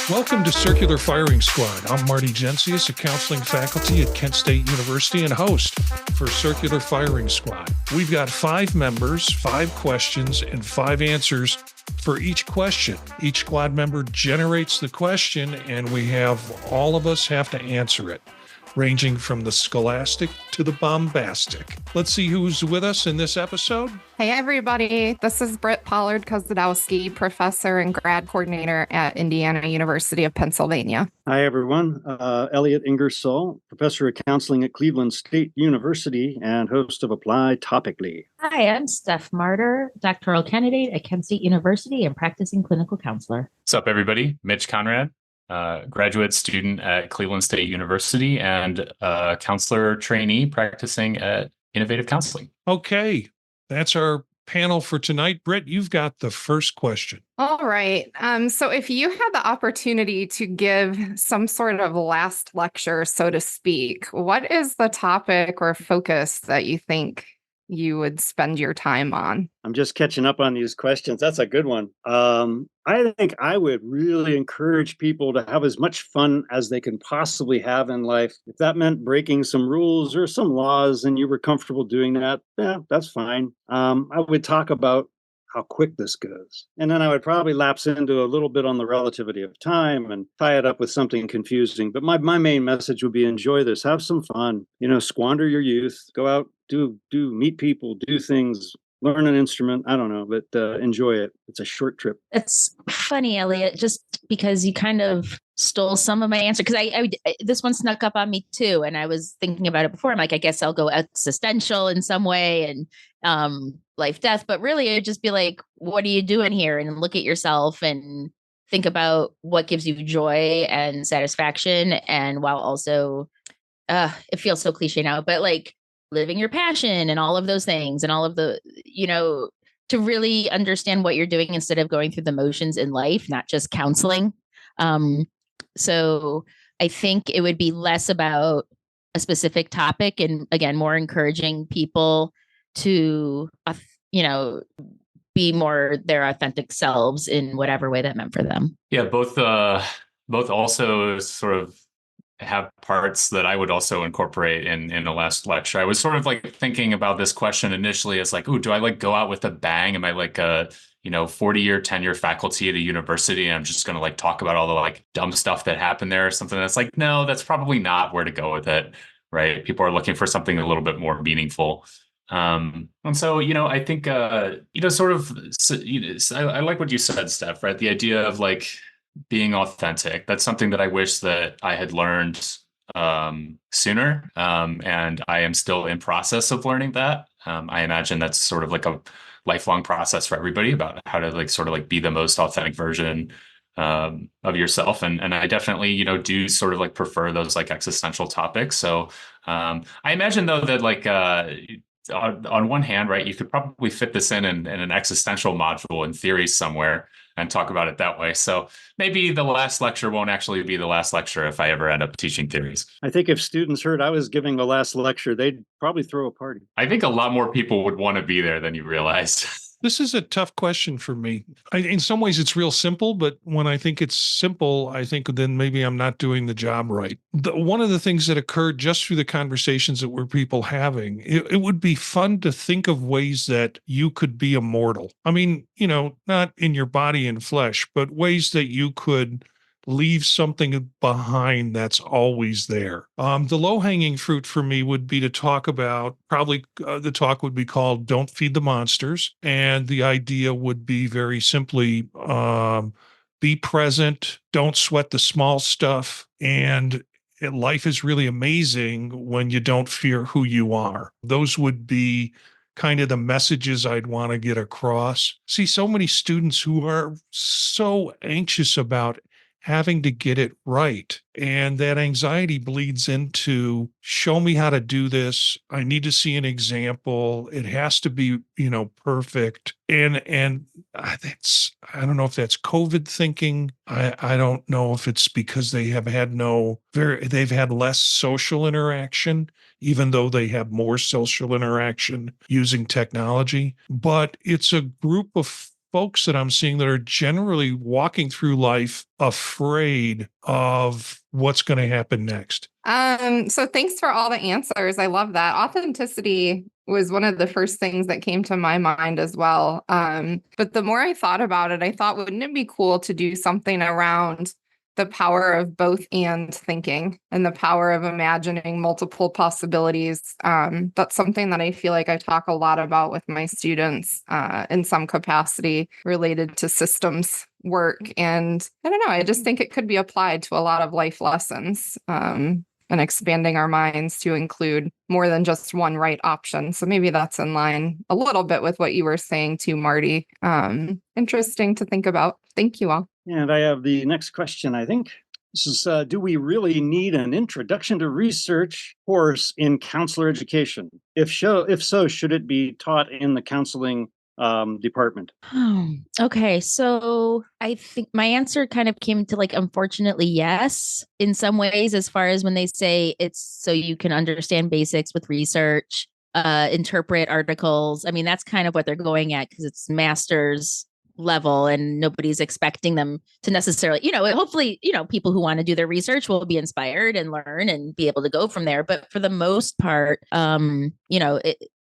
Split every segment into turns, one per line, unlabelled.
Welcome to Circular Firing Squad. I'm Marty, a counseling faculty at Kent State University and host for Circular Firing Squad. We've got 5 members, 5 questions, and 5 answers for each question. Each squad member generates the question, and all of us have to answer it, ranging from the scholastic to the bombastic. Let's see who's with us in this episode.
Hey, everybody. This is Britt Pollard-Kozadowski, professor and grad coordinator at Indiana University of Pennsylvania.
Hi, everyone. Elliott Ingersoll, professor of counseling at Cleveland State University and host of Apply Topically.
Hi, I'm Steph Martyr, doctoral candidate at Kent State University and practicing clinical counselor.
What's up, everybody? Mitch Conrad, graduate student at Cleveland State University and counselor trainee practicing at Innovative Counseling.
Okay, that's our panel for tonight. Britt, you've got the first question.
All right. So if you had the opportunity to give some sort of last lecture, so to speak, what is the topic or focus that you think you would spend your time on?
I'm just catching up on these questions. That's a good one. I think I would really encourage people to have as much fun as they can possibly have in life. If that meant breaking some rules or some laws and you were comfortable doing that, yeah, that's fine. I would talk about how quick this goes. And then I would probably lapse into a little bit on the relativity of time and tie it up with something confusing. But my main message would be enjoy this, have some fun, squander your youth, go out, meet people, do things, learn an instrument. I don't know, but enjoy it. It's a short trip.
It's funny, Elliott, just because you kind of stole some of my answer, because I this one snuck up on me too. And I was thinking about it before. I'm like, I guess I'll go existential in some way and life, death. But really, it'd just be like, what are you doing here? And look at yourself and think about what gives you joy and satisfaction. And while also, it feels so cliche now, but like, living your passion and all of those things and all of the, to really understand what you're doing instead of going through the motions in life, not just counseling. So I think it would be less about a specific topic and, again, more encouraging people to, be more their authentic selves in whatever way that meant for them.
Yeah, both also sort of have parts that I would also incorporate in the last lecture. I was sort of like thinking about this question initially as like, do I like go out with a bang? Am I like a 40-year tenure faculty at a university and I'm just going to like talk about all the like dumb stuff that happened there or something? That's like, no, that's probably not where to go with it, right? People are looking for something a little bit more meaningful. And so, I think, I like what you said, Steph, right? The idea of like being authentic. That's something that I wish that I had learned sooner. And I am still in process of learning that. I imagine that's sort of like a lifelong process for everybody about how to like sort of like be the most authentic version of yourself. And I definitely, do sort of like prefer those like existential topics. So I imagine though that like on one hand, right, you could probably fit this in an existential module in theory somewhere and talk about it that way. So maybe the last lecture won't actually be the last lecture if I ever end up teaching theories.
I think if students heard I was giving the last lecture, they'd probably throw a party.
I think a lot more people would want to be there than you realized.
This is a tough question for me. In some ways, it's real simple, but when I think it's simple, I think then maybe I'm not doing the job right. One of the things that occurred just through the conversations that were people having, it would be fun to think of ways that you could be immortal. I mean, not in your body and flesh, but ways that you could leave something behind that's always there. The low-hanging fruit for me would be to talk about, probably the talk would be called Don't Feed the Monsters. And the idea would be very simply, be present, don't sweat the small stuff, and life is really amazing when you don't fear who you are. Those would be kind of the messages I'd want to get across. See so many students who are so anxious about having to get it right. And that anxiety bleeds into, show me how to do this. I need to see an example. It has to be, perfect. And that's, I don't know if that's COVID thinking. I don't know if it's because they have had they've had less social interaction, even though they have more social interaction using technology. But it's a group of folks that I'm seeing that are generally walking through life afraid of what's going to happen next.
So thanks for all the answers. I love that. Authenticity was one of the first things that came to my mind as well. But the more I thought about it, I thought, wouldn't it be cool to do something around the power of both and thinking and the power of imagining multiple possibilities? That's something that I feel like I talk a lot about with my students in some capacity related to systems work. And I don't know, I just think it could be applied to a lot of life lessons. And expanding our minds to include more than just one right option. So maybe that's in line a little bit with what you were saying too, Marty. Interesting to think about. Thank you all.
And I have the next question, I think. This is, do we really need an introduction to research course in counselor education? If so, should it be taught in the counseling department?
Okay. So I think my answer kind of came to unfortunately, yes, in some ways, as far as when they say it's so you can understand basics with research, interpret articles. I mean, that's kind of what they're going at because it's master's level and nobody's expecting them to necessarily, hopefully, people who want to do their research will be inspired and learn and be able to go from there. But for the most part,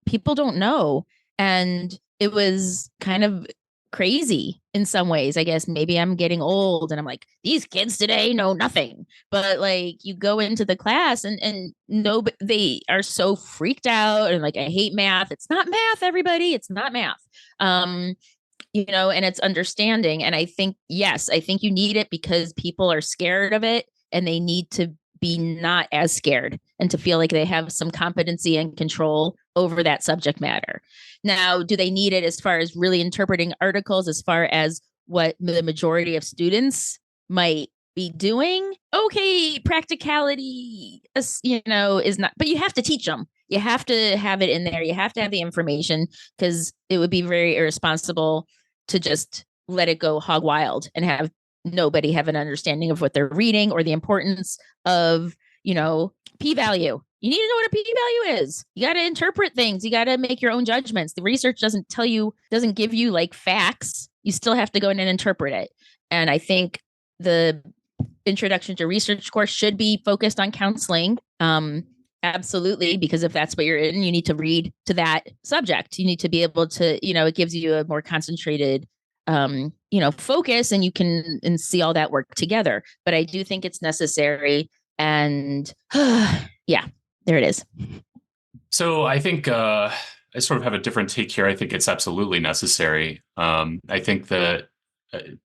people don't know. And it was kind of crazy in some ways. I guess maybe I'm getting old and I'm like, these kids today know nothing. But you go into the class and they are so freaked out and I hate math. It's not math, everybody. It's not math. And it's understanding. And I think, yes, I think you need it because people are scared of it and they need to be not as scared and to feel like they have some competency and control over that subject matter. Now, do they need it as far as really interpreting articles, as far as what the majority of students might be doing? Okay, practicality, is not, but you have to teach them. You have to have it in there. You have to have the information because it would be very irresponsible to just let it go hog wild and have nobody have an understanding of what they're reading or the importance of, p-value. You need to know what a p-value is. You got to interpret things. You got to make your own judgments. The research doesn't give you facts. You still have to go in and interpret it. And I think the introduction to research course should be focused on counseling. Absolutely. Because if that's what you're in, you need to read to that subject. You need to be able to, it gives you a more concentrated focus and you can see all that work together. But I do think it's necessary. And yeah, there it is.
So I think I sort of have a different take here. I think it's absolutely necessary. I think that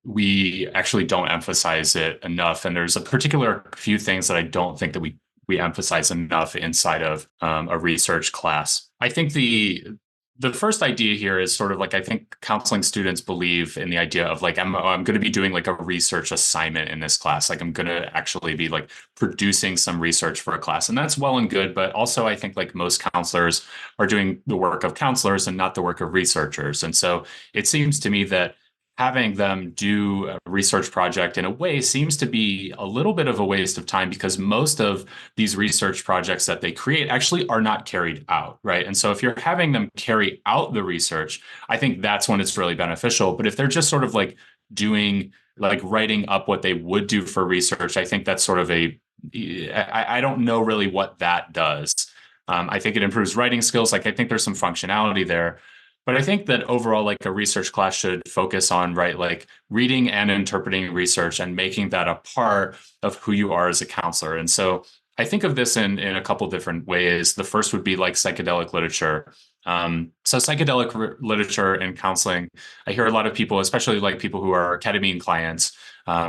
we actually don't emphasize it enough. And there's a particular few things that I don't think that we emphasize enough inside of a research class. I think the first idea here is sort of I think counseling students believe in the idea of I'm going to be doing a research assignment in this class. I'm going to actually be producing some research for a class. And that's well and good. But also I think most counselors are doing the work of counselors and not the work of researchers. And so it seems to me that having them do a research project in a way seems to be a little bit of a waste of time because most of these research projects that they create actually are not carried out, right? And so if you're having them carry out the research, I think that's when it's really beneficial. But if they're just sort of doing, writing up what they would do for research, I think that's sort of I don't know really what that does. I think it improves writing skills. I think there's some functionality there. But I think that overall, a research class should focus on, reading and interpreting research and making that a part of who you are as a counselor. And so I think of this in a couple different ways. The first would be psychedelic literature. So psychedelic literature and counseling, I hear a lot of people, especially people who are ketamine clients,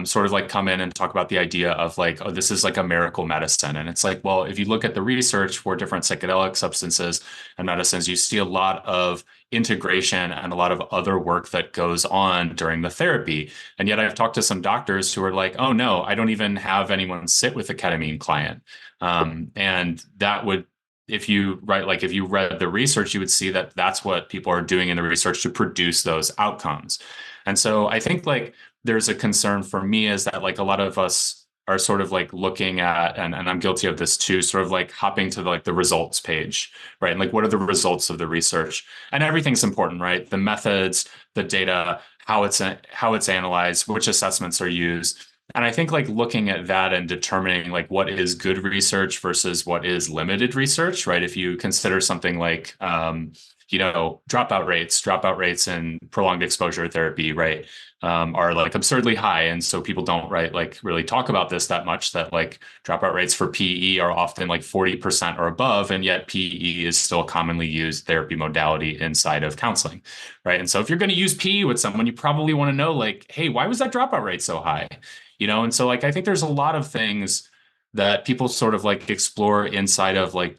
sort of come in and talk about the idea of oh, this is a miracle medicine. And it's well, if you look at the research for different psychedelic substances and medicines, you see a lot of integration and a lot of other work that goes on during the therapy. And yet I've talked to some doctors who are like, oh no, I don't even have anyone sit with a ketamine client. And that would, if you read the research, you would see that that's what people are doing in the research to produce those outcomes. And so I think like there's a concern for me is that like a lot of us are sort of like looking at, and I'm guilty of this too, sort of like hopping to the results page, right? And like, what are the results of the research? And everything's important, right? The methods, the data, how it's analyzed, which assessments are used. And I think like looking at that and determining like what is good research versus what is limited research, right? If you consider something like, dropout rates in prolonged exposure therapy, right, are like absurdly high. And so people don't, right, like really talk about this that much, that like dropout rates for PE are often like 40% or above. And yet PE is still a commonly used therapy modality inside of counseling, right? And so if you're going to use PE with someone, you probably want to know like, hey, why was that dropout rate so high? And so like, I think there's a lot of things that people sort of like explore inside of like,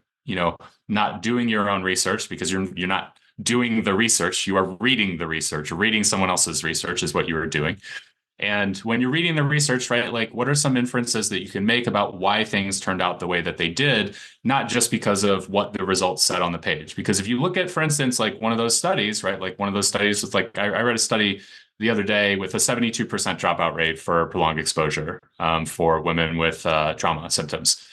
not doing your own research, because you're not doing the research, you are reading the research. Reading someone else's research is what you are doing. And when you're reading the research, right, like what are some inferences that you can make about why things turned out the way that they did, not just because of what the results said on the page? Because if you look at, for instance, like one of those studies, right, like one of those studies was like, I read a study the other day with a 72% dropout rate for prolonged exposure for women with trauma symptoms.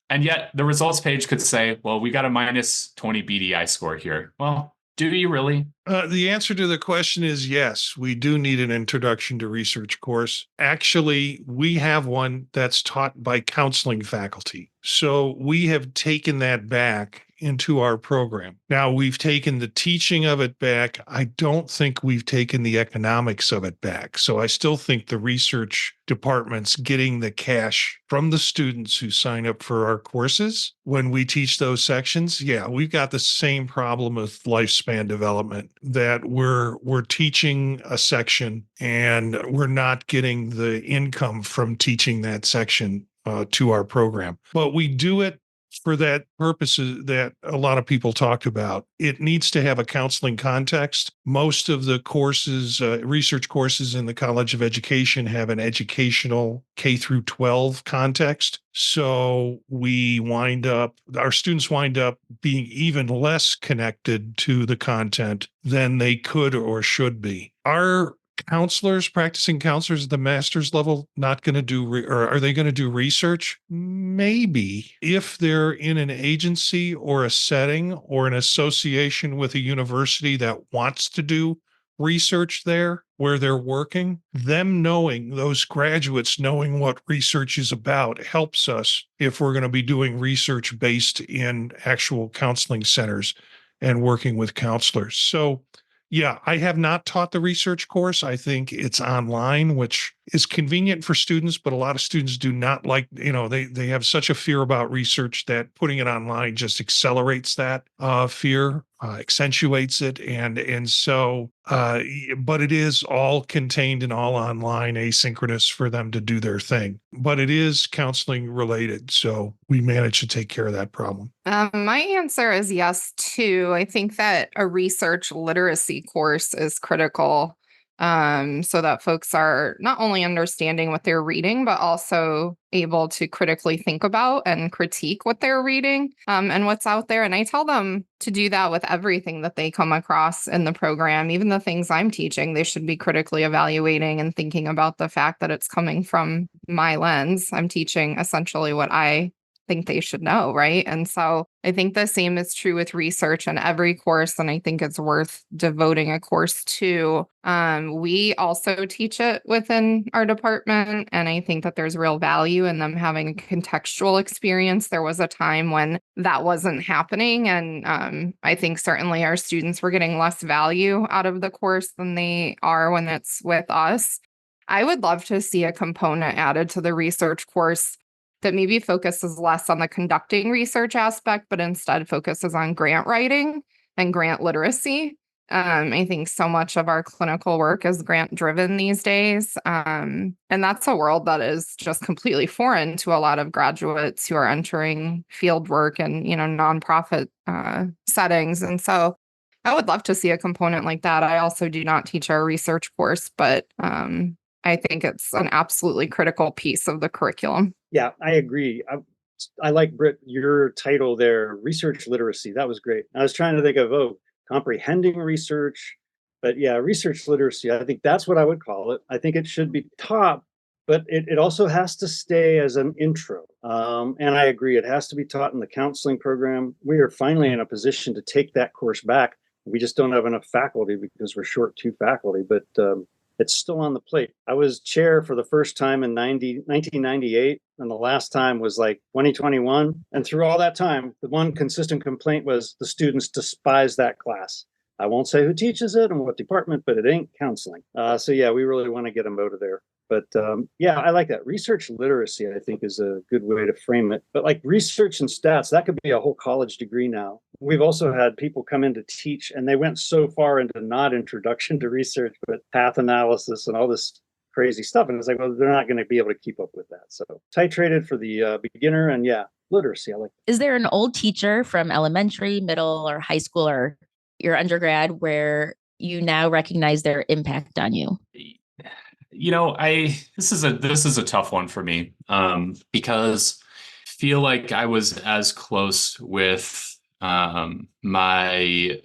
And yet the results page could say, well, we got a minus 20 BDI score here. Well, do you really?
The answer to the question is yes, we do need an introduction to research course. Actually, we have one that's taught by counseling faculty. So we have taken that back into our program. Now, we've taken the teaching of it back. I don't think we've taken the economics of it back. So I still think the research department's getting the cash from the students who sign up for our courses when we teach those sections. Yeah, we've got the same problem with lifespan development, that we're teaching a section and we're not getting the income from teaching that section to our program. But we do it for that purposes that a lot of people talked about. It needs to have a counseling context. Most of the courses, research courses in the College of Education have an educational K through 12 context. So our students wind up being even less connected to the content than they could or should be. Our practicing counselors at the master's level, not going to do, or are they going to do research? Maybe, if they're in an agency or a setting or an association with a university that wants to do research there where they're working. Those graduates knowing what research is about helps us if we're going to be doing research based in actual counseling centers and working with counselors. So yeah, I have not taught the research course. I think it's online, which is convenient for students, but a lot of students do not like, they have such a fear about research that putting it online just accelerates that fear, accentuates it. And so, but it is all contained and all online, asynchronous for them to do their thing. But it is counseling related. So we managed to take care of that problem.
My answer is yes, too. I think that a research literacy course is critical, so that folks are not only understanding what they're reading, but also able to critically think about and critique what they're reading, and what's out there. And I tell them to do that with everything that they come across in the program. Even the things I'm teaching, they should be critically evaluating and thinking about the fact that it's coming from my lens. I'm teaching essentially what I think they should know, right? And so I think the same is true with research in every course, and I think it's worth devoting a course to. We also teach it within our department, and I think that there's real value in them having a contextual experience. There was a time when that wasn't happening, and I think certainly our students were getting less value out of the course than they are when it's with us. I would love to see a component added to the research course that maybe focuses less on the conducting research aspect, but instead focuses on grant writing and grant literacy. I think so much of our clinical work is grant driven these days. And that's a world that is just completely foreign to a lot of graduates who are entering field work and, nonprofit settings. And so I would love to see a component like that. I also do not teach our research course, but I think it's an absolutely critical piece of the curriculum.
Yeah, I agree. I like, Britt, your title there, research literacy. That was great. I was trying to think of, comprehending research. But yeah, research literacy, I think that's what I would call it. I think it should be taught, but it also has to stay as an intro. And I agree, it has to be taught in the counseling program. We are finally in a position to take that course back. We just don't have enough faculty because we're short 2 faculty, but it's still on the plate. I was chair for the first time in 1998, and the last time was like 2021. And through all that time, the one consistent complaint was the students despise that class. I won't say who teaches it and what department, but it ain't counseling. So yeah, we really want to get them out of there. But yeah, I like that. Research literacy, I think, is a good way to frame it. But like research and stats, that could be a whole college degree now. We've also had people come in to teach, and they went so far into not introduction to research, but path analysis and all this crazy stuff. And it's like, well, they're not going to be able to keep up with that. So titrated for the beginner, and yeah, literacy. I like that.
Is there an old teacher from elementary, middle, or high school, or your undergrad where you now recognize their impact on you?
This is a tough one for me, because I feel like I was as close with my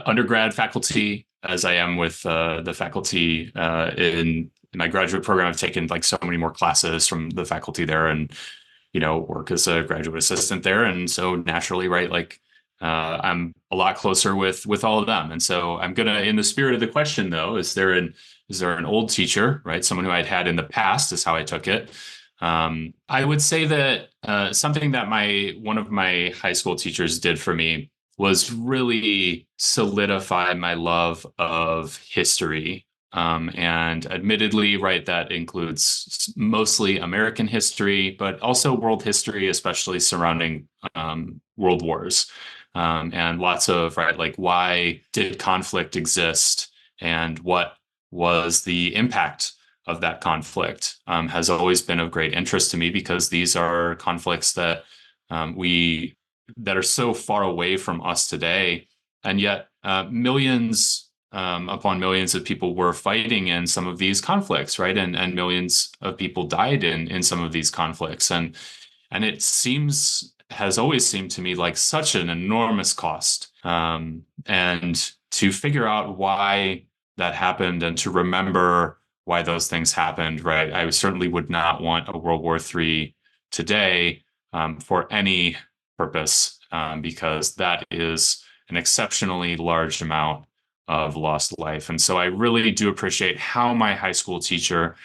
undergrad faculty as I am with the faculty in my graduate program. I've taken like so many more classes from the faculty there, and work as a graduate assistant there, and so naturally, right, like I'm a lot closer with all of them. And so I'm gonna, in the spirit of the question though, is there an old teacher, right? Someone who I'd had in the past is how I took it. I would say that something that one of my high school teachers did for me was really solidify my love of history. And admittedly, right, that includes mostly American history, but also world history, especially surrounding world wars. And lots of, right, like, why did conflict exist and what was the impact of that conflict, has always been of great interest to me, because these are conflicts that that are so far away from us today, and yet millions upon millions of people were fighting in some of these conflicts, right, and millions of people died in some of these conflicts, and it has always seemed to me like such an enormous cost, and to figure out why that happened and to remember why those things happened, right? I certainly would not want a World War III today for any purpose, because that is an exceptionally large amount of lost life. And so I really do appreciate how my high school teacher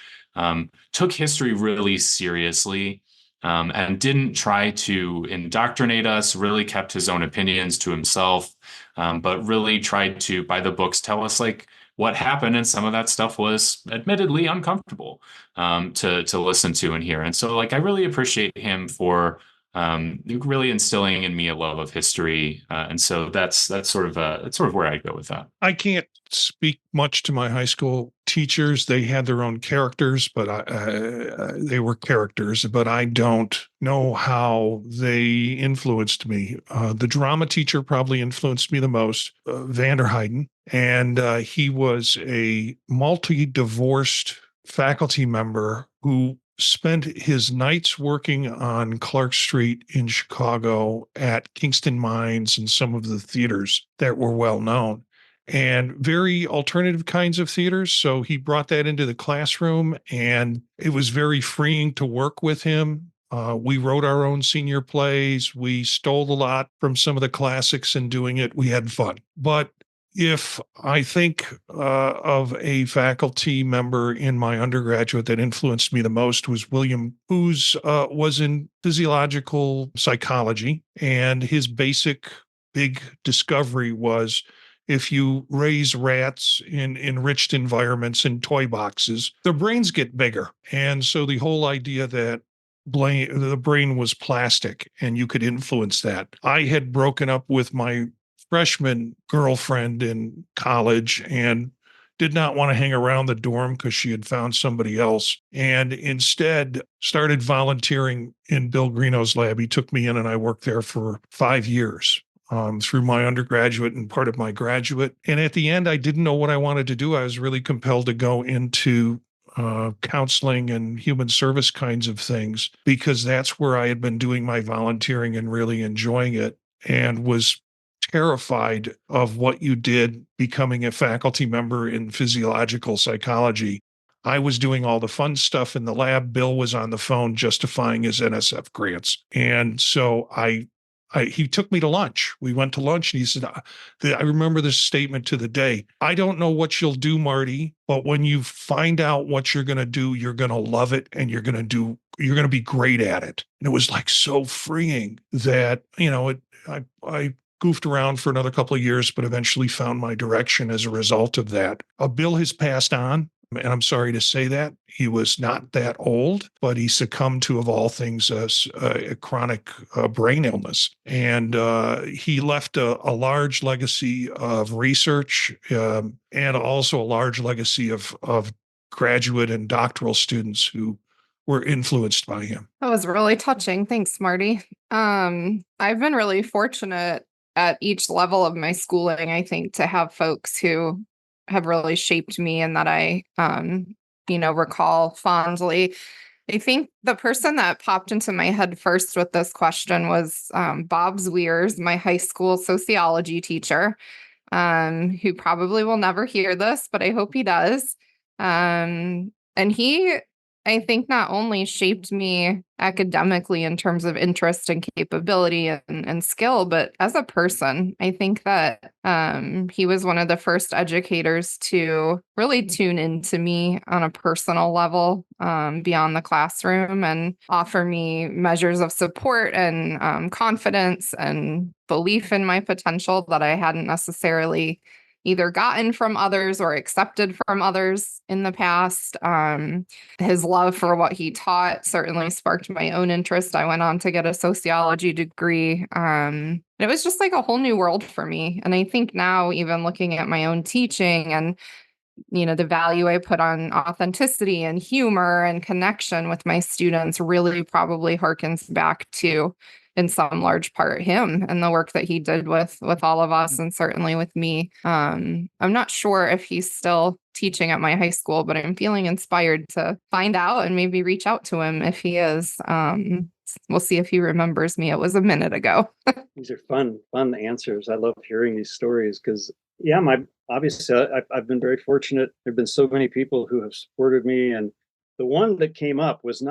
took history really seriously, and didn't try to indoctrinate us, really kept his own opinions to himself, but really tried to, by the books, tell us like what happened. And some of that stuff was admittedly uncomfortable to listen to and hear. And so like I really appreciate him for really instilling in me a love of history. And so that's sort of where I go with that.
I can't speak much to my high school teachers. They had their own characters, but they were characters, but I don't know how they influenced me. The drama teacher probably influenced me the most, Vanderheiden, and he was a multi-divorced faculty member who spent his nights working on Clark Street in Chicago at Kingston Mines and some of the theaters that were well known, and very alternative kinds of theaters. So he brought that into the classroom, and it was very freeing to work with him. We wrote our own senior plays. We stole a lot from some of the classics, and doing it, we had fun. But if I think of a faculty member in my undergraduate that influenced me the most, was William, who's was in physiological psychology, and his basic big discovery was, if you raise rats in enriched environments in toy boxes, their brains get bigger. And so the whole idea that the brain was plastic and you could influence that. I had broken up with my freshman girlfriend in college and did not want to hang around the dorm because she had found somebody else, and instead started volunteering in Bill Greeno's lab. He took me in and I worked there for 5 years. through my undergraduate and part of my graduate. And at the end, I didn't know what I wanted to do. I was really compelled to go into counseling and human service kinds of things, because that's where I had been doing my volunteering and really enjoying it, and was terrified of what you did becoming a faculty member in physiological psychology. I was doing all the fun stuff in the lab. Bill was on the phone justifying his NSF grants. And so he took me to lunch. We went to lunch and he said, I remember this statement to the day. I don't know what you'll do, Marty, but when you find out what you're going to do, you're going to love it, and you're going to be great at it. And it was like so freeing that, I goofed around for another couple of years, but eventually found my direction as a result of that. Bill has passed on. And I'm sorry to say that. He was not that old, but he succumbed to, of all things, a chronic brain illness. And he left a large legacy of research, and also a large legacy of graduate and doctoral students who were influenced by him.
That was really touching. Thanks, Marty. I've been really fortunate at each level of my schooling, I think, to have folks who have really shaped me and that I, recall fondly. I think the person that popped into my head first with this question was Bob Zweers, my high school sociology teacher, who probably will never hear this, but I hope he does. And he, I think, not only shaped me academically in terms of interest and capability and skill, but as a person. I think that he was one of the first educators to really tune into me on a personal level beyond the classroom, and offer me measures of support and confidence and belief in my potential that I hadn't necessarily either gotten from others or accepted from others in the past. His love for what he taught certainly sparked my own interest. I went on to get a sociology degree. It was just like a whole new world for me. And I think now, even looking at my own teaching and the value I put on authenticity and humor and connection with my students, really probably harkens back to, in some large part, him and the work that he did with all of us, and certainly with me. I'm not sure if he's still teaching at my high school, but I'm feeling inspired to find out and maybe reach out to him if he is. We'll see if he remembers me. It was a minute ago.
These are fun answers. I love hearing these stories because, obviously I've been very fortunate. There've been so many people who have supported me, and the one that came up was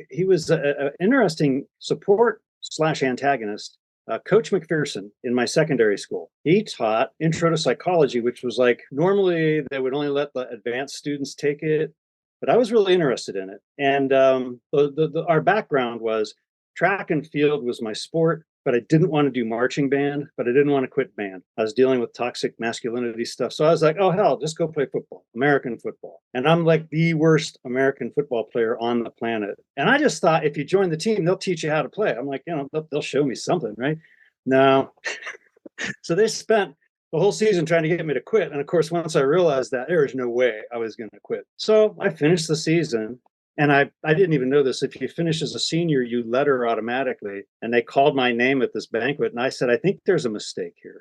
he was an interesting support / antagonist. Coach McPherson in my secondary school. He taught intro to psychology, which was like, normally they would only let the advanced students take it, but I was really interested in it. And our background was track and field was my sport, but I didn't want to do marching band, but I didn't want to quit band. I was dealing with toxic masculinity stuff. So I was like, oh, hell, just go play football, American football. And I'm like the worst American football player on the planet. And I just thought, if you join the team, they'll teach you how to play. I'm like, they'll show me something, right? No. So they spent the whole season trying to get me to quit. And of course, once I realized that, there was no way I was going to quit. So I finished the season. And I didn't even know this. If you finish as a senior, you letter automatically. And they called my name at this banquet. And I said, I think there's a mistake here.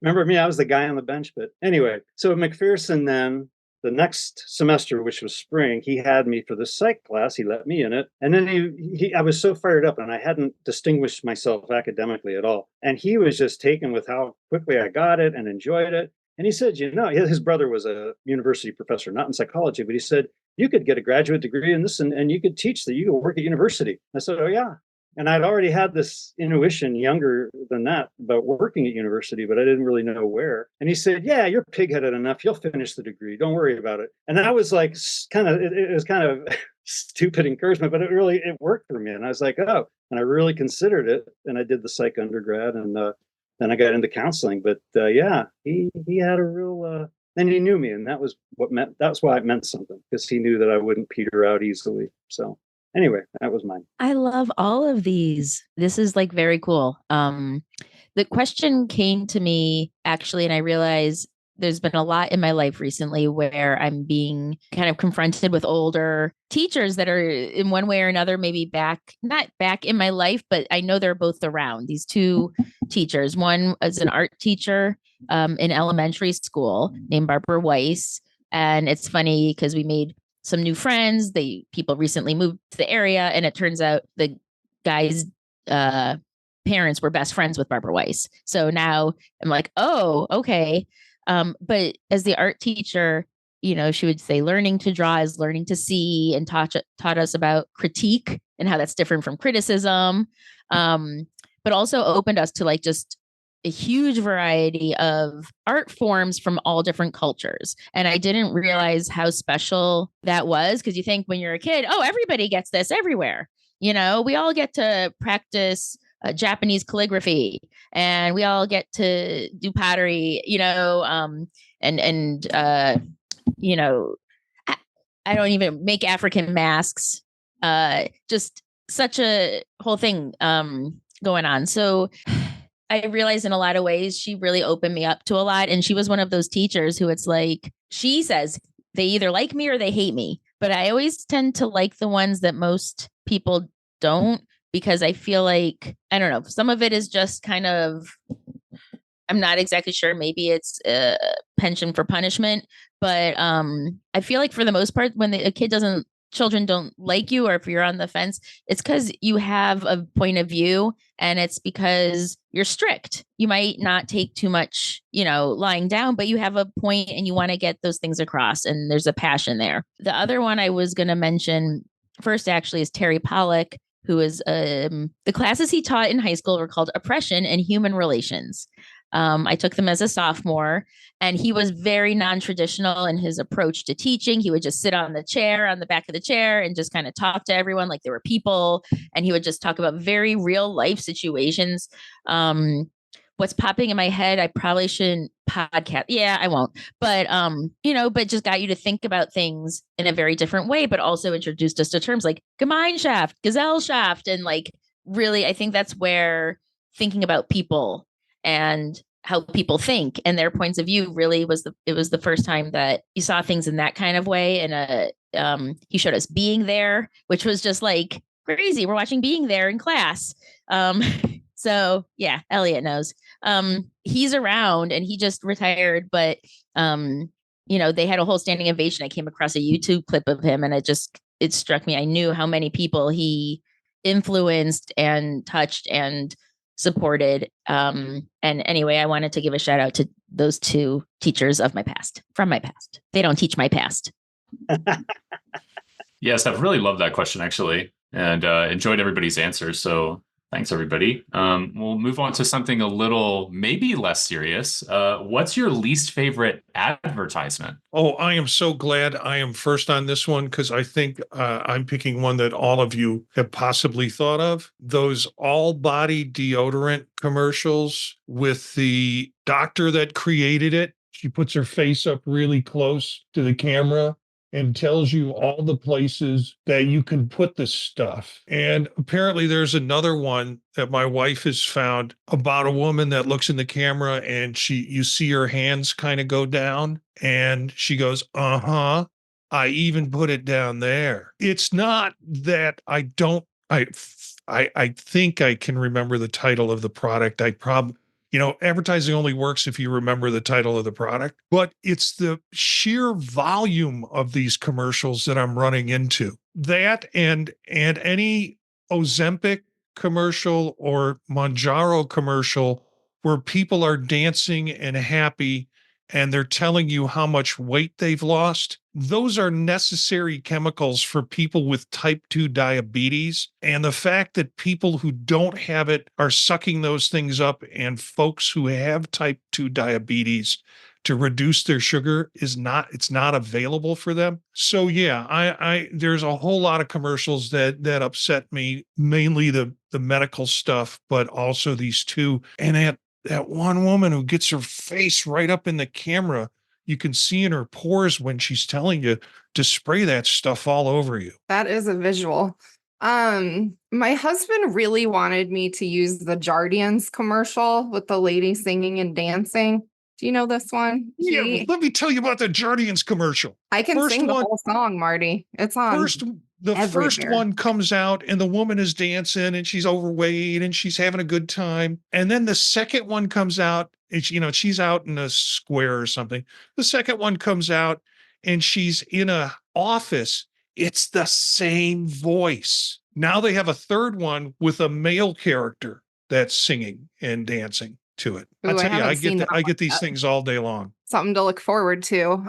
Remember me? I was the guy on the bench. But anyway, so McPherson then, the next semester, which was spring, he had me for the psych class. He let me in it. And then I was so fired up, and I hadn't distinguished myself academically at all. And he was just taken with how quickly I got it and enjoyed it. And he said, his brother was a university professor, not in psychology, but he said, you could get a graduate degree in this and you could teach that, you could work at university. I said, oh yeah. And I'd already had this intuition younger than that about working at university, but I didn't really know where. And he said, yeah, you're pigheaded enough. You'll finish the degree. Don't worry about it. And I was like, it was kind of stupid encouragement, but it worked for me. And I was like, oh, and I really considered it. And I did the psych undergrad, and then I got into counseling. But he had a real, and he knew me, and that's why it meant something, because he knew that I wouldn't peter out easily. So anyway, that was mine.
I love all of these. This is like very cool. The question came to me actually, and I realized there's been a lot in my life recently where I'm being kind of confronted with older teachers that are in one way or another, maybe not back in my life, but I know they're both around. These two teachers. One is an art teacher in elementary school named Barbara Weiss. And it's funny because we made some new friends. People recently moved to the area, and it turns out the guy's parents were best friends with Barbara Weiss. So now I'm like, oh, okay. But as the art teacher, she would say learning to draw is learning to see, and taught us about critique and how that's different from criticism. But also opened us to like just a huge variety of art forms from all different cultures. And I didn't realize how special that was, because you think when you're a kid, oh, everybody gets this everywhere. We all get to practice Japanese calligraphy, and we all get to do pottery, I don't even make African masks. Just such a whole thing going on. So I realized in a lot of ways, she really opened me up to a lot. And she was one of those teachers who it's like, she says they either like me or they hate me. But I always tend to like the ones that most people don't, because I feel like, I don't know, some of it is just kind of, I'm not exactly sure. Maybe it's a penchant for punishment, but I feel like for the most part, when children don't like you, or if you're on the fence, it's because you have a point of view, and it's because you're strict. You might not take too much, lying down, but you have a point and you want to get those things across, and there's a passion there. The other one I was going to mention first actually is Terry Pollock, who is the classes he taught in high school were called Oppression and Human Relations. I took them as a sophomore, and he was very non-traditional in his approach to teaching. He would just sit on the back of the chair, and just kind of talk to everyone like they were people. And he would just talk about very real life situations. What's popping in my head, I probably shouldn't podcast. Yeah, I won't. But, but just got you to think about things in a very different way, but also introduced us to terms like Gemeinschaft, Gesellschaft. And like, really, I think that's where thinking about people and how people think and their points of view really was the first time that you saw things in that kind of way. And he showed us Being There, which was just like crazy. We're watching Being There in class. So yeah, Elliott knows. He's around, and he just retired, but they had a whole standing ovation. I came across a YouTube clip of him, and it struck me. I knew how many people he influenced and touched and supported. And anyway, I wanted to give a shout out to those two teachers from my past. They don't teach my past.
Yes, I've really loved that question, actually, and enjoyed everybody's answers. So thanks, everybody. We'll move on to something a little maybe less serious. What's your least favorite advertisement?
Oh, I am so glad I am first on this one, because I think I'm picking one that all of you have possibly thought of. Those all-body deodorant commercials with the doctor that created it. She puts her face up really close to the camera and tells you all the places that you can put this stuff. And apparently there's another one that my wife has found about a woman that looks in the camera, and you see her hands kind of go down, and she goes, I even put it down there. It's not that I think I can remember the title of the product. Advertising only works if you remember the title of the product, but it's the sheer volume of these commercials that I'm running into. That and any Ozempic commercial or Monjaro commercial where people are dancing and happy and they're telling you how much weight they've lost. Those are necessary chemicals for people with type 2 diabetes. And the fact that people who don't have it are sucking those things up, and folks who have type 2 diabetes to reduce their sugar it's not available for them. So yeah, I there's a whole lot of commercials that upset me, mainly the medical stuff, but also these two. And that one woman who gets her face right up in the camera, you can see in her pores when she's telling you to spray that stuff all over you.
That is a visual. My husband really wanted me to use the Jardians commercial with the lady singing and dancing. Do you know this one?
Yeah, well, let me tell you about the Jardians commercial.
I can
First
sing the
one-
whole song, Marty. It's on.
The first
everywhere.
one comes out and the woman is dancing and she's overweight and she's having a good time. And then the second one comes out, and she's out in a square or something. The second one comes out and she's in a office. It's the same voice. Now they have a third one with a male character that's singing and dancing to it.
Ooh, I
I tell you,
haven't seen that
I get
one
these
yet.
things all day long.
Something to look forward to.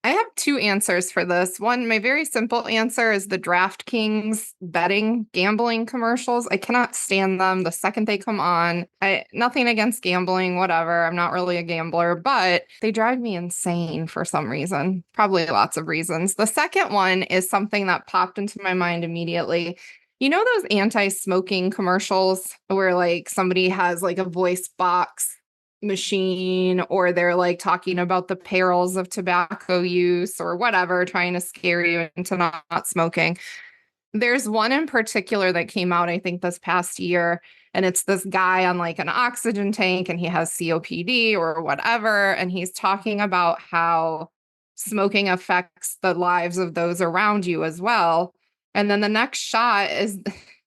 I have two answers for this. One, my very simple answer is the DraftKings betting gambling commercials. I cannot stand them the second they come on. Nothing against gambling, whatever. I'm not really a gambler, but they drive me insane for some reason. Probably lots of reasons. The second one is something that popped into my mind immediately. You know those anti-smoking commercials where like somebody has like a voice box machine, or they're like talking about the perils of tobacco use or whatever, trying to scare you into not smoking. There's one in particular that came out, I think, this past year, and it's this guy on like an oxygen tank and he has COPD or whatever, and he's talking about how smoking affects the lives of those around you as well. And then the next shot is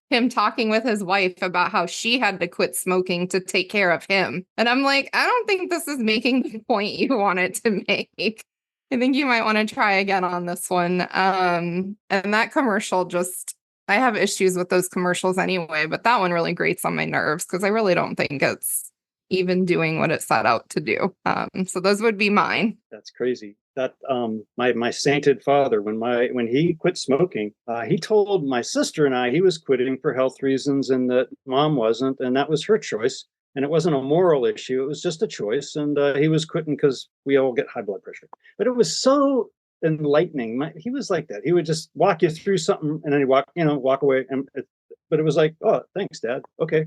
him talking with his wife about how she had to quit smoking to take care of him. And I'm like, I don't think this is making the point you want it to make. I think you might want to try again on this one. And that commercial I have issues with those commercials anyway, but that one really grates on my nerves because I really don't think it's even doing what it set out to do. So those would be mine.
That's crazy. That my sainted father, when he quit smoking, he told my sister and I he was quitting for health reasons and that mom wasn't, and that was her choice. And it wasn't a moral issue; it was just a choice. And he was quitting because we all get high blood pressure. But it was so enlightening. He was like that. He would just walk you through something, and then he'd walk away. But it was like, oh, thanks, Dad. Okay,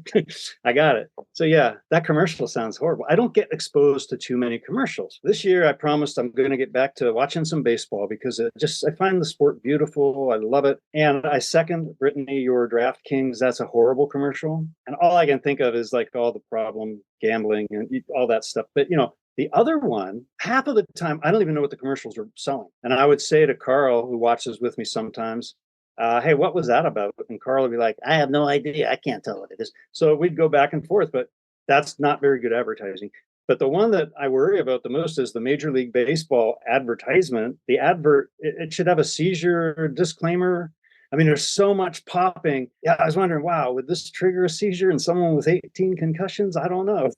I got it. So yeah, that commercial sounds horrible. I don't get exposed to too many commercials. This year, I promised I'm going to get back to watching some baseball because I find the sport beautiful. I love it. And I second, Brittany, your DraftKings. That's a horrible commercial. And all I can think of is like all the problem gambling and all that stuff. But the other one, half of the time, I don't even know what the commercials are selling. And I would say to Carl, who watches with me sometimes, hey, what was that about? And Carl would be like, I have no idea. I can't tell what it is. So we'd go back and forth, but that's not very good advertising. But the one that I worry about the most is the Major League Baseball advertisement. The advert, it should have a seizure disclaimer. I mean, there's so much popping. Yeah, I was wondering, wow, would this trigger a seizure in someone with 18 concussions? I don't know.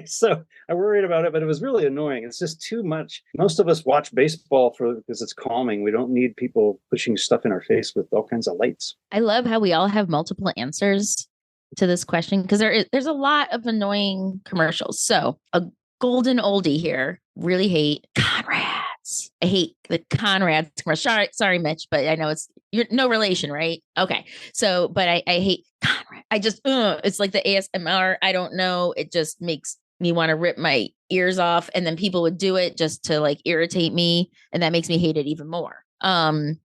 So I worried about it, but it was really annoying. It's just too much. Most of us watch baseball because it's calming. We don't need people pushing stuff in our face with all kinds of lights.
I love how we all have multiple answers to this question because there's a lot of annoying commercials. So a golden oldie here. Really hate Conrads. I hate the Conrads commercial. Sorry, Mitch, but I know you're no relation, right? Okay. So, but I hate Conrad. I just, it's like the ASMR. I don't know. It just makes me want to rip my ears off. And then people would do it just to like irritate me. And that makes me hate it even more.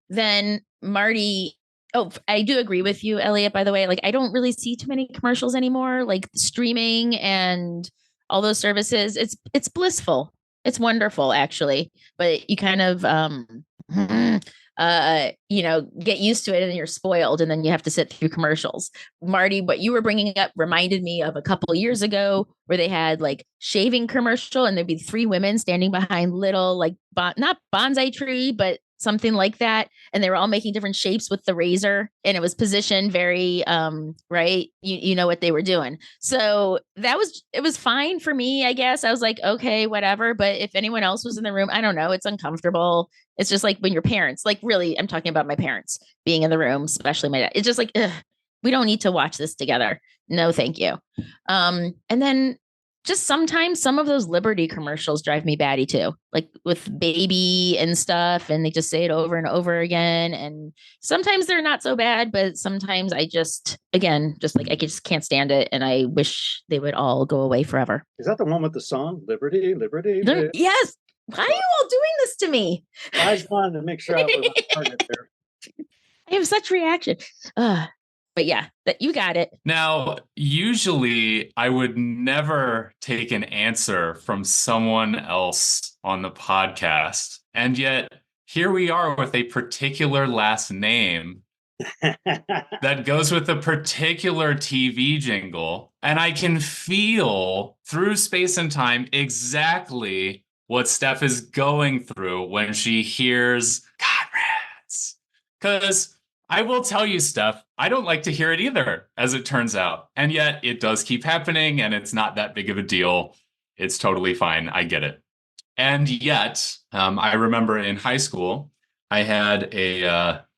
Then Marty. Oh, I do agree with you, Elliott, by the way. Like, I don't really see too many commercials anymore, like streaming and all those services. It's blissful. It's wonderful, actually. But you kind of, get used to it and you're spoiled and then you have to sit through commercials. Marty, what you were bringing up reminded me of a couple of years ago where they had like shaving commercial and there'd be 3 women standing behind little, like, not bonsai tree, but something like that. And they were all making different shapes with the razor and it was positioned very, right. You know what they were doing. So it was fine for me, I guess. I was like, okay, whatever. But if anyone else was in the room, I don't know. It's uncomfortable. It's just like when your parents, like really, I'm talking about my parents being in the room, especially my dad. It's just like, we don't need to watch this together. No, thank you. And then just sometimes some of those Liberty commercials drive me batty too, like with baby and stuff. And they just say it over and over again. And sometimes they're not so bad, but sometimes I just can't stand it. And I wish they would all go away forever.
Is that the one with the song Liberty, Liberty?
Yes. Why are you all doing this to me?
I just wanted to make sure I was on target there.
I have such reaction. But yeah, that you got it.
Now, usually I would never take an answer from someone else on the podcast. And yet here we are with a particular last name that goes with a particular TV jingle. And I can feel through space and time exactly what Steph is going through when she hears Conrads. Because I will tell you, Steph, I don't like to hear it either, as it turns out. And yet it does keep happening, and it's not that big of a deal. It's totally fine. I get it. And yet, I remember in high school, I had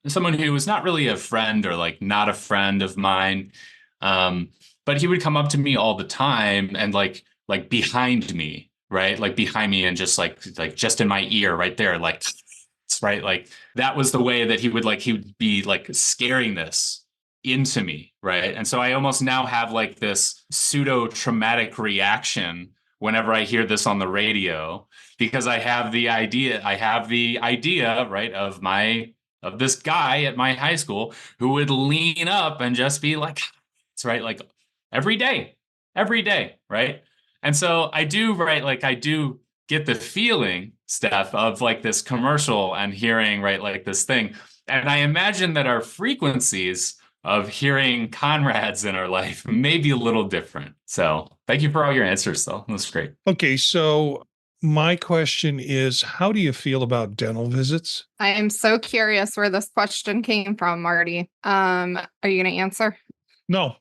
someone who was not really a friend or like not a friend of mine, but he would come up to me all the time and like behind me, right? Like behind me and just like just in my ear right there, like right, like that was the way that he would be like scaring this into me, right? And so I almost now have like this pseudo traumatic reaction whenever I hear this on the radio, because I have the idea, right, of this guy at my high school who would lean up and just be like, it's right, like every day, right? And so I do, right, like I do get the feeling, Steph, of like this commercial and hearing, right, like this thing. And I imagine that our frequencies of hearing Conrads in our life may be a little different. So thank you for all your answers, though. That's great.
Okay, so my question is, how do you feel about dental visits?
I am so curious where this question came from, Marty. Are you going to answer?
No.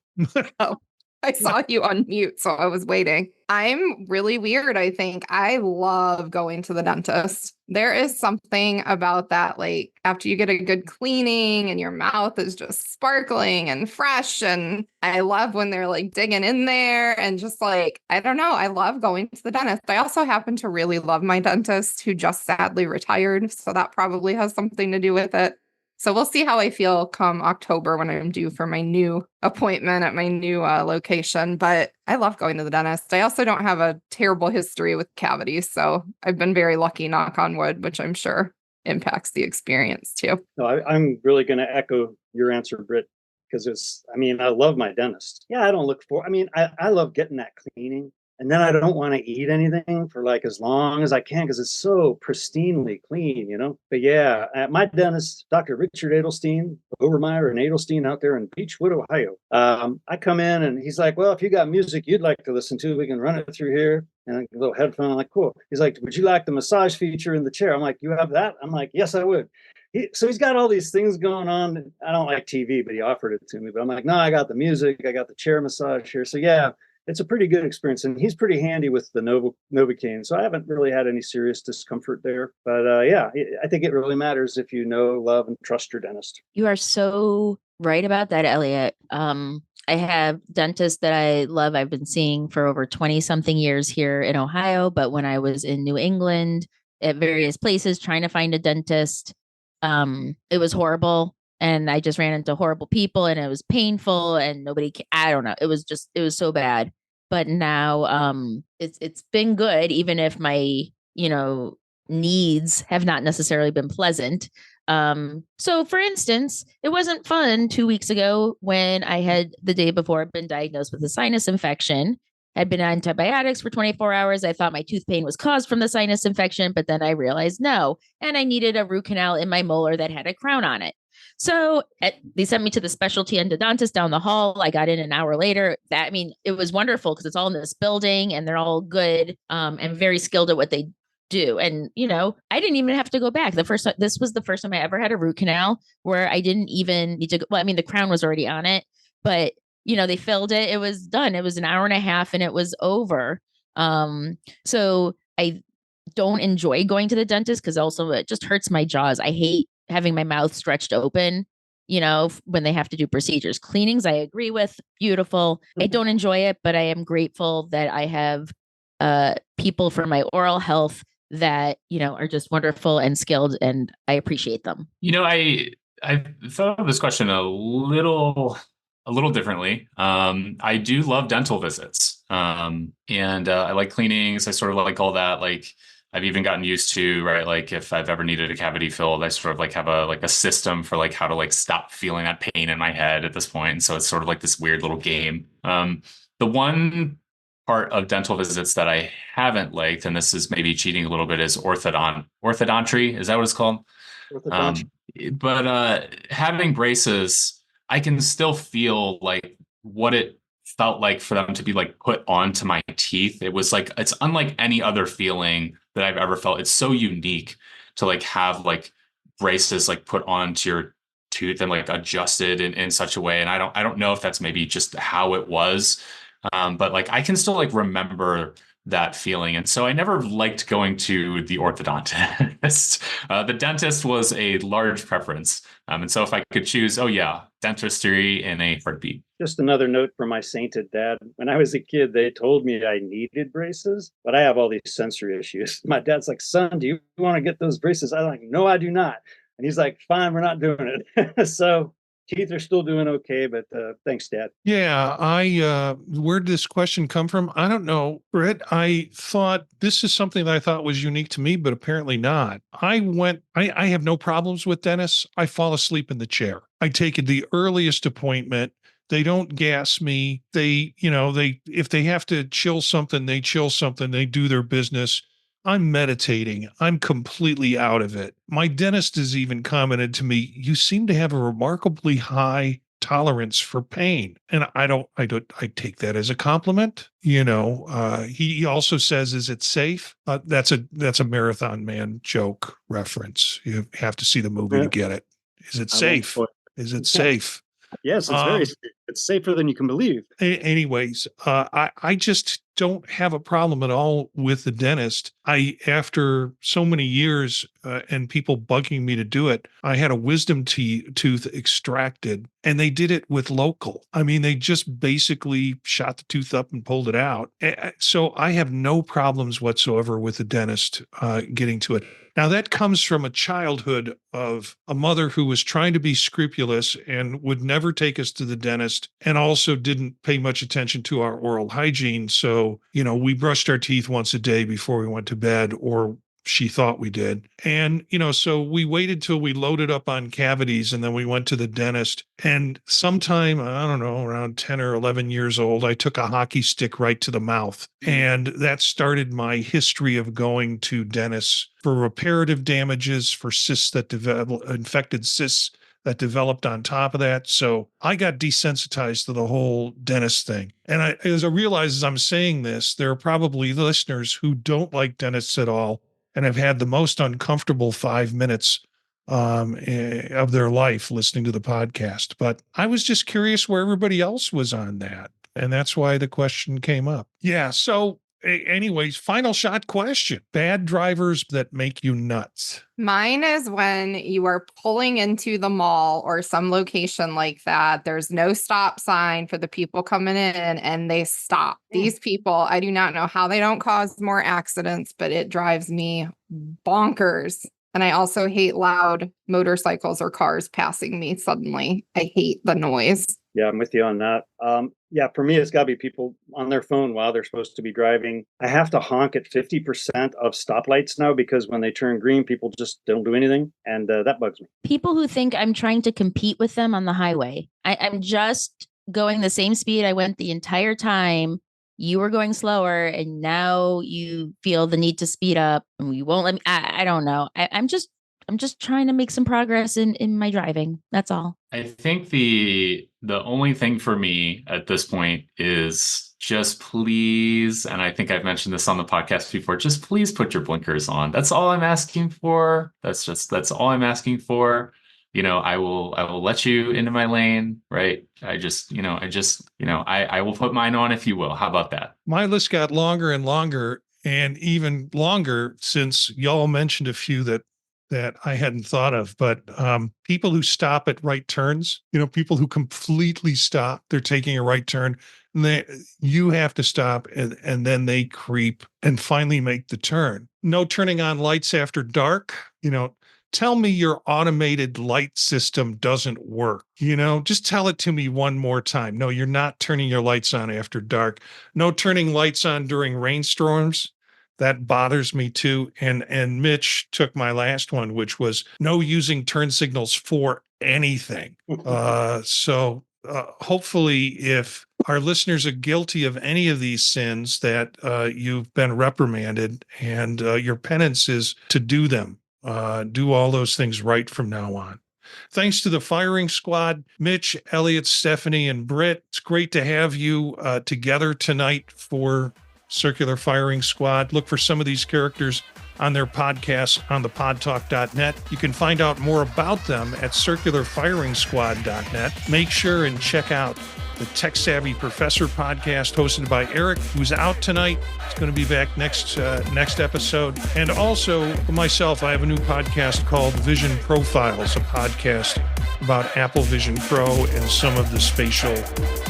Oh, I saw you unmute, so I was waiting. I'm really weird, I think. I love going to the dentist. There is something about that, like after you get a good cleaning and your mouth is just sparkling and fresh. And I love when they're like digging in there and just like, I don't know. I love going to the dentist. I also happen to really love my dentist who just sadly retired. So that probably has something to do with it. So we'll see how I feel come October when I'm due for my new appointment at my new location. But I love going to the dentist. I also don't have a terrible history with cavities. So I've been very lucky, knock on wood, which I'm sure impacts the experience too.
No, I'm really going to echo your answer, Britt, because I love my dentist. Yeah, I love getting that cleaning. And then I don't want to eat anything for like as long as I can because it's so pristinely clean, you know. But yeah, my dentist, Dr. Richard Edelstein, Overmeyer and Edelstein out there in Beechwood, Ohio. I come in and he's like, well, if you got music you'd like to listen to, we can run it through here. And a little headphone. I'm like, cool. He's like, would you like the massage feature in the chair? I'm like, you have that? I'm like, yes, I would. So he's got all these things going on. I don't like TV, but he offered it to me. But I'm like, no, I got the music. I got the chair massage here. So yeah, it's a pretty good experience, and he's pretty handy with the Novocaine. So I haven't really had any serious discomfort there. But yeah, I think it really matters if you know, love, and trust your dentist.
You are so right about that, Elliott. I have dentists that I love. I've been seeing for over 20 something years here in Ohio. But when I was in New England at various places trying to find a dentist, it was horrible. And I just ran into horrible people and it was painful and I don't know. It was so bad. But now it's been good, even if my, needs have not necessarily been pleasant. So for instance, it wasn't fun 2 weeks ago when I had the day before been diagnosed with a sinus infection, had been on antibiotics for 24 hours. I thought my tooth pain was caused from the sinus infection, but then I realized no. And I needed a root canal in my molar that had a crown on it. So they sent me to the specialty endodontist down the hall. I got in an hour later. It was wonderful because it's all in this building and they're all good and very skilled at what they do. And, I didn't even have to go back. This was the first time I ever had a root canal where I didn't even need to go. Well, the crown was already on it, but they filled it. It was done. It was an hour and a half and it was over. So I don't enjoy going to the dentist because also it just hurts my jaws. I hate having my mouth stretched open, when they have to do procedures. Cleanings, I agree with. Beautiful. I don't enjoy it, but I am grateful that I have people for my oral health that, are just wonderful and skilled, and I appreciate them.
I thought of this question a little differently. I do love dental visits. And I like cleanings. I sort of like all that. Like, I've even gotten used to, right, like if I've ever needed a cavity filled, I sort of like have a system for like how to like stop feeling that pain in my head at this point. And so it's sort of like this weird little game. The one part of dental visits that I haven't liked, and this is maybe cheating a little bit, is orthodontry. Is that what it's called?
Orthodontia.
But having braces, I can still feel like what it felt like for them to be like put onto my teeth. It was like, it's unlike any other feeling that I've ever felt. It's so unique to like have like braces like put onto your tooth and like adjusted in such a way. And I don't know if that's maybe just how it was. But like I can still like remember that feeling. And so I never liked going to the orthodontist. The dentist was a large preference. And so if I could choose, oh yeah, dentistry in a heartbeat.
Just another note from my sainted dad. When I was a kid, they told me I needed braces, but I have all these sensory issues. My dad's like, son, do you want to get those braces? I'm like, no, I do not. And he's like, fine, we're not doing it. So teeth are still doing okay, but thanks, Dad.
Yeah, where did this question come from? I don't know, Britt. I thought this is something that I thought was unique to me, but apparently not. I have no problems with dentists. I fall asleep in the chair. I take the earliest appointment. They don't gas me. If they have to chill something, they chill something. They do their business. I'm meditating. I'm completely out of it. My dentist has even commented to me, you seem to have a remarkably high tolerance for pain. And I take that as a compliment. He also says, is it safe? That's a Marathon Man joke reference. You have to see the movie to get it. Is it safe? Is it safe?
Yes, it's very safe. It's safer than you can believe.
Anyways, I just don't have a problem at all with the dentist. After so many years and people bugging me to do it, I had a wisdom tooth extracted, and they did it with local. I mean, they just basically shot the tooth up and pulled it out. So I have no problems whatsoever with the dentist getting to it. Now, that comes from a childhood of a mother who was trying to be scrupulous and would never take us to the dentist, and also didn't pay much attention to our oral hygiene. So, we brushed our teeth once a day before we went to bed, or she thought we did. And, so we waited till we loaded up on cavities, and then we went to the dentist. And sometime, I don't know, around 10 or 11 years old, I took a hockey stick right to the mouth. And that started my history of going to dentists for reparative damages, for cysts that infected cysts that developed on top of that. So I got desensitized to the whole dentist thing. And as I realize as I'm saying this, there are probably listeners who don't like dentists at all and have had the most uncomfortable 5 minutes of their life listening to the podcast. But I was just curious where everybody else was on that. And that's why the question came up. Yeah. So anyways, final shot question. Bad drivers that make you nuts.
Mine is when you are pulling into the mall or some location like that. There's no stop sign for the people coming in, and they stop. These people, I do not know how they don't cause more accidents, but it drives me bonkers. And I also hate loud motorcycles or cars passing me suddenly. I hate the noise.
Yeah, I'm with you on that. Yeah, for me, it's got to be people on their phone while they're supposed to be driving. I have to honk at 50% of stoplights now, because when they turn green, people just don't do anything. And that bugs me.
People who think I'm trying to compete with them on the highway. I'm just going the same speed I went the entire time. You were going slower, and now you feel the need to speed up, and you won't let me. I don't know. I'm just trying to make some progress in my driving. That's all.
I think the only thing for me at this point is just please, and I think I've mentioned this on the podcast before, just please put your blinkers on. That's all I'm asking for. That's all I'm asking for. I will let you into my lane, right? I will put mine on if you will. How about that?
My list got longer and longer, and even longer since y'all mentioned a few that I hadn't thought of. But people who stop at right turns, people who completely stop, they're taking a right turn, and you have to stop, and then they creep and finally make the turn. No turning on lights after dark, tell me your automated light system doesn't work. Just tell it to me one more time. No, you're not turning your lights on after dark. No turning lights on during rainstorms. That bothers me too. And Mitch took my last one, which was no using turn signals for anything. So hopefully, if our listeners are guilty of any of these sins, that you've been reprimanded, and your penance is to do them. Do all those things right from now on. Thanks to the firing squad, Mitch, Elliott, Stephanie, and Britt. It's great to have you together tonight for Circular Firing Squad. Look for some of these characters on their podcasts on thepodtalk.net. You can find out more about them at circularfiringsquad.net. Make sure and check out the Tech Savvy Professor podcast hosted by Eric, who's out tonight. It's going to be back next episode. And also myself, I have a new podcast called Vision Profiles, a podcast about Apple Vision Pro and some of the spatial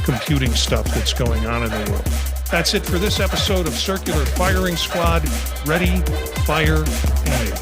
computing stuff that's going on in the world. That's it for this episode of Circular Firing Squad. Ready, fire, aim.